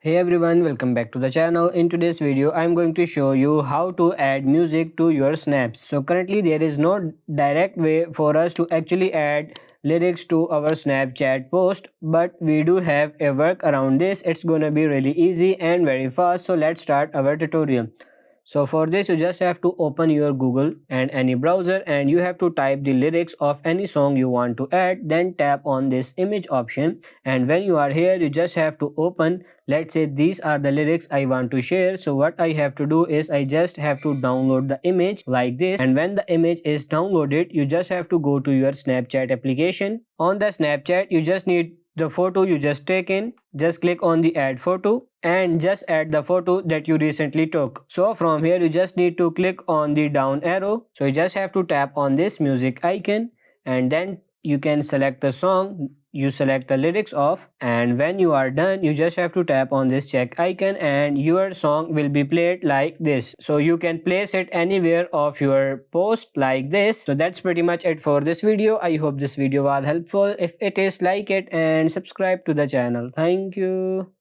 Hey everyone, welcome back to the channel. In today's video, I'm going to show you how to add music to your snaps. So currently there is no direct way for us to actually add lyrics to our Snapchat post, but we do have a work around this. It's gonna be really easy and very fast. So let's start our tutorial. So for this you just have to open your Google and any browser and you have to type the lyrics of any song you want to add, then tap on this image option, and when you are here you just have to open. Let's say these are the lyrics I want to share. So what I have to do is I just have to download the image like this, and when the image is downloaded you just have to go to your Snapchat application. On the Snapchat you just need the photo you just taken. Just click on the add photo and just add the photo that you recently took. So from here you just need to click on the down arrow. So you just have to tap on this music icon, and then you can select the song you select the lyrics of, and when you are done you just have to tap on this check icon and your song will be played like this. So you can place it anywhere of your post like this. So that's pretty much it for this video. I hope this video was helpful. If it is, like it and subscribe to the channel. Thank you.